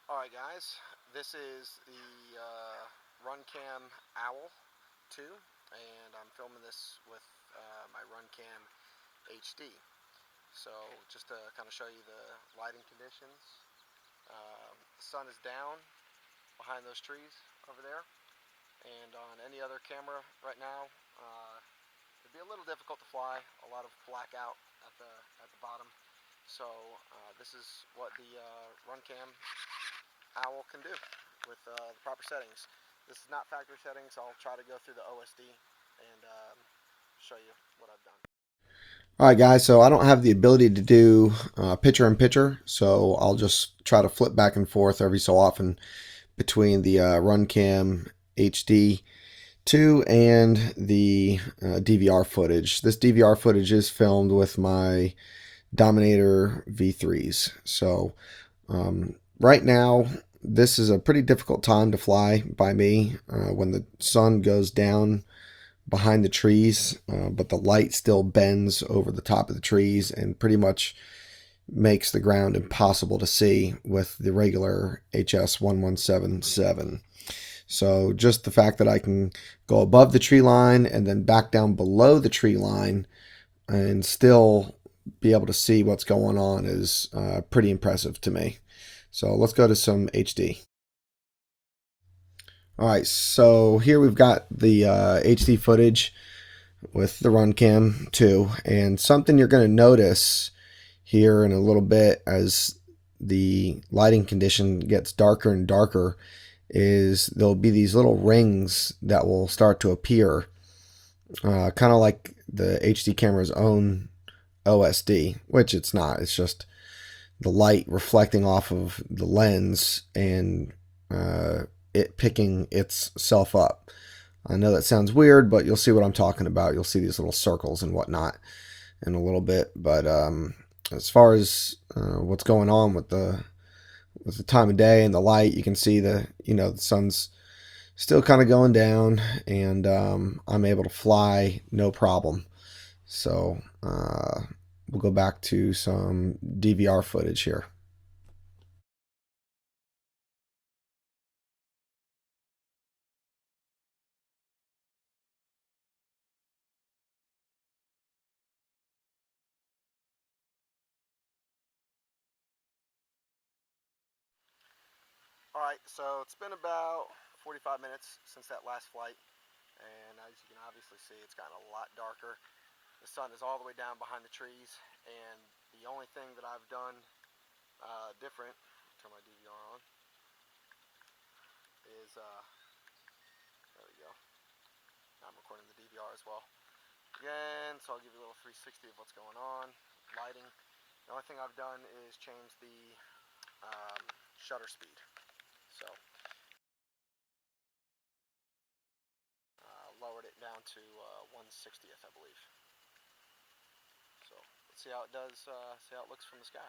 Alright guys, this is the Runcam Owl 2 and I'm filming this with my Runcam HD. So just to kind of show you the lighting conditions, the sun is down behind those trees over there, and on any other camera right now it'd be a little difficult to fly, a lot of blackout at the bottom. So this is what the Runcam Owl can do with the proper settings. This is not factory settings. I'll try to go through the OSD and show you what I've done. All right, guys, so I don't have the ability to do picture in picture, so I'll just try to flip back and forth every so often between the Runcam HD 2 and the DVR footage. This DVR footage is filmed with my Dominator V3s. So right now, this is a pretty difficult time to fly by me when the sun goes down behind the trees, but the light still bends over the top of the trees and pretty much makes the ground impossible to see with the regular HS1177. So just the fact that I can go above the tree line and then back down below the tree line and still be able to see what's going on is pretty impressive to me. So let's go to some HD. All right, so here we've got the HD footage with the Runcam 2, and something you're going to notice here in a little bit as the lighting condition gets darker and darker is there'll be these little rings that will start to appear, kind of like the HD camera's own OSD, which it's not. It's just the light reflecting off of the lens and it picking itself up. I know that sounds weird, but you'll see what I'm talking about. You'll see these little circles and whatnot in a little bit. But as far as what's going on with the time of day and the light, you can see the sun's still kind of going down, and I'm able to fly no problem. So we'll go back to some DVR footage here. Alright, so it's been about 45 minutes since that last flight, and as you can obviously see, it's gotten a lot darker. The sun is all the way down behind the trees, and the only thing that I've done different, turn my DVR on, is, there we go, now I'm recording the DVR as well. Again, so I'll give you a little 360 of what's going on, lighting. The only thing I've done is change the shutter speed. So lowered it down to 1/60th, I believe. So let's see how it does, see how it looks from the sky.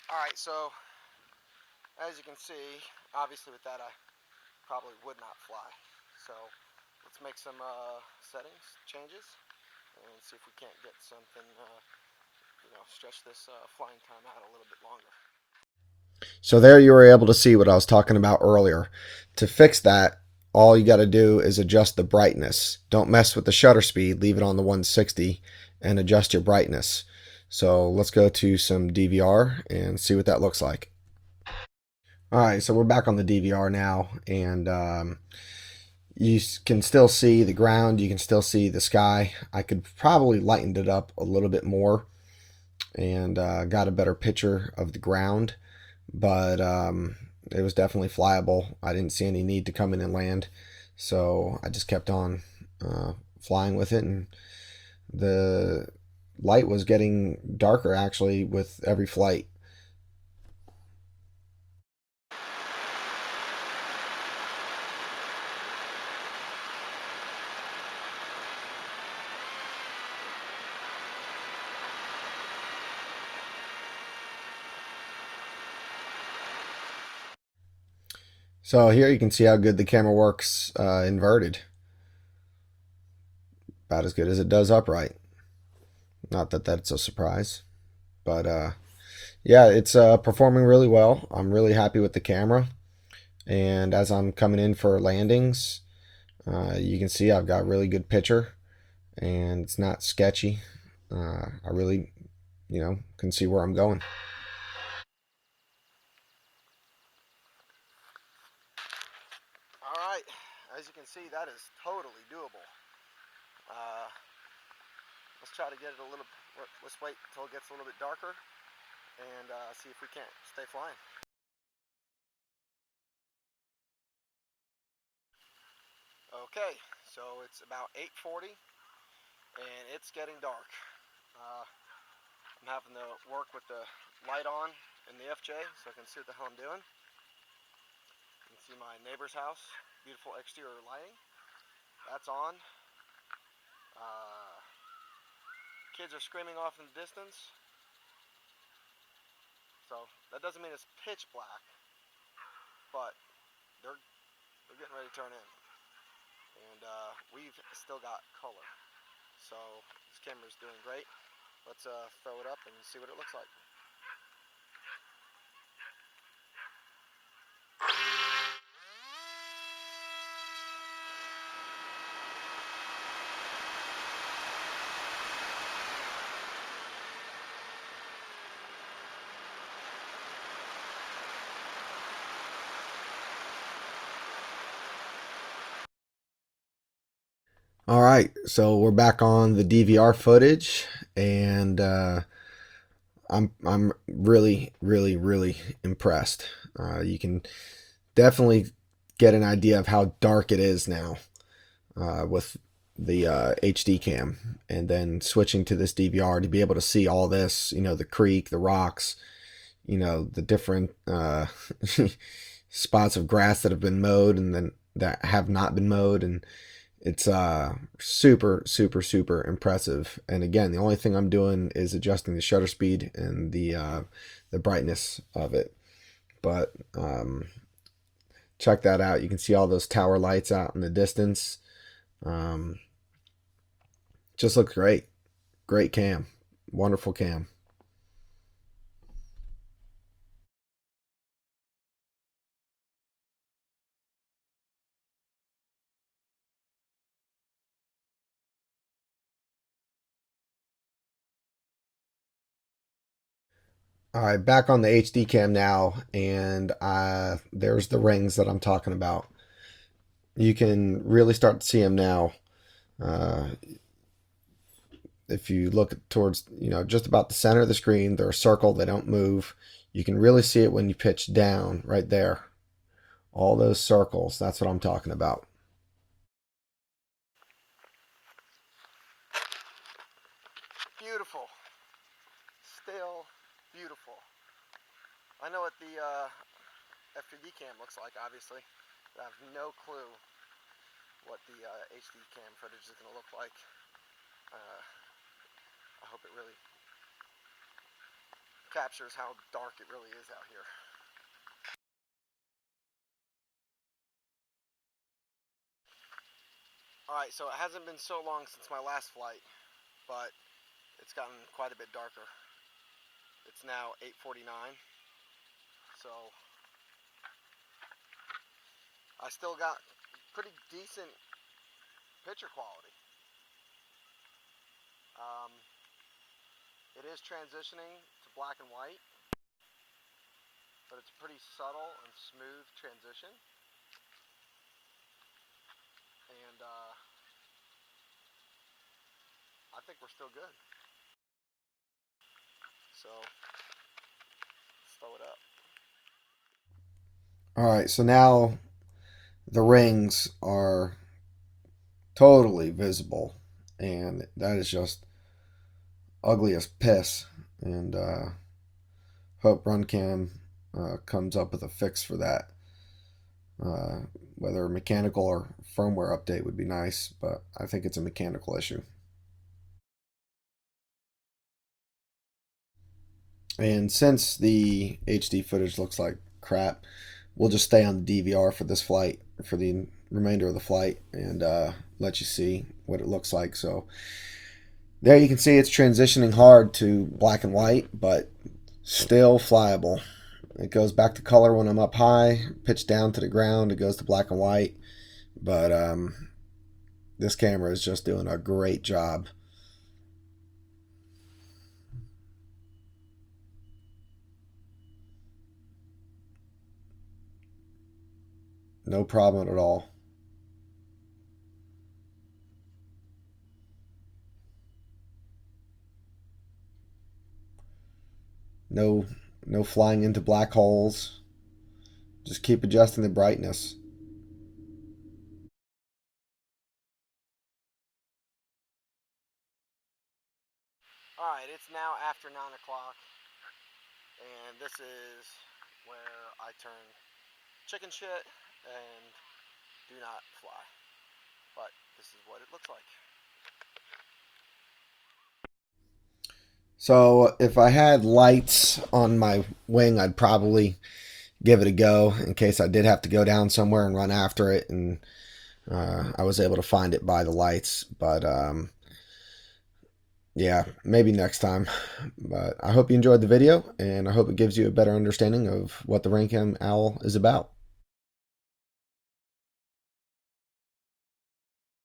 Alright, so as you can see, obviously with that I probably would not fly. So let's make some settings changes and see if we can't get something, stretch this flying time out a little bit longer. So there you were able to see what I was talking about earlier. To fix that, all you got to do is adjust the brightness. Don't mess with the shutter speed. Leave it on the 160 and adjust your brightness. So let's go to some DVR and see what that looks like. All right, so we're back on the DVR now, and you can still see the ground. You can still see the sky. I could probably lighten it up a little bit more and got a better picture of the ground, but it was definitely flyable. I didn't see any need to come in and land, so I just kept on flying with it, and The light was getting darker actually with every flight. So here you can see how good the camera works inverted. About as good as it does upright. Not that that's a surprise, but yeah, it's performing really well. I'm really happy with the camera. And as I'm coming in for landings, you can see I've got really good picture, and it's not sketchy. I really, can see where I'm going. All right, as you can see, that is totally doable. Uh, let's try to get it a little. Let's wait until it gets a little bit darker and see if we can't stay flying. Okay, so it's about 8:40 and it's getting dark. I'm having to work with the light on in the FJ so I can see what the hell I'm doing. You can see my neighbor's house, beautiful exterior lighting. That's on. Uh, Kids are screaming off in the distance. So that doesn't mean it's pitch black, but they're getting ready to turn in, and we've still got color. So this camera's doing great. Let's throw it up and see what it looks like. All right, so we're back on the DVR footage, and I'm really really really impressed. You can definitely get an idea of how dark it is now with the HD cam, and then switching to this DVR to be able to see all this. The creek, the rocks, the different spots of grass that have been mowed and then that have not been mowed, and it's super super super impressive. And again, the only thing I'm doing is adjusting the shutter speed and the brightness of it. But check that out. You can see all those tower lights out in the distance. Um, just looks great. Great cam. Wonderful cam. All right, back on the HD cam now, and there's the rings that I'm talking about. You can really start to see them now. Uh, if you look towards, just about the center of the screen, they're a circle, they don't move. You can really see it when you pitch down right there. All those circles, that's what I'm talking about. Beautiful. Still beautiful. I know what the FPV cam looks like, obviously, but I have no clue what the HD cam footage is going to look like. Uh, I hope it really captures how dark it really is out here. Alright, so it hasn't been so long since my last flight, but it's gotten quite a bit darker. It's now 8:49, so I still got pretty decent picture quality. Um, it is transitioning to black and white, but it's a pretty subtle and smooth transition, and I think we're still good. So let's throw it up. All right, so now the rings are totally visible. and that is just ugly as piss. And hope Runcam comes up with a fix for that. Uh, Whether mechanical or firmware update would be nice, but I think it's a mechanical issue. And since the HD footage looks like crap, we'll just stay on the DVR for this flight, for the remainder of the flight, and let you see what it looks like. So there you can see it's transitioning hard to black and white, but still flyable. It goes back to color when I'm up high, pitched down to the ground, it goes to black and white. But this camera is just doing a great job. No problem at all. No, no flying into black holes. Just keep adjusting the brightness. Alright, it's now after 9 o'clock, and this is where I turn chicken shit and do not fly. But this is what it looks like. So if I had lights on my wing, I'd probably give it a go in case I did have to go down somewhere and run after it, and I was able to find it by the lights. But yeah, maybe next time. But I hope you enjoyed the video, and I hope it gives you a better understanding of what the Runcam Owl is about.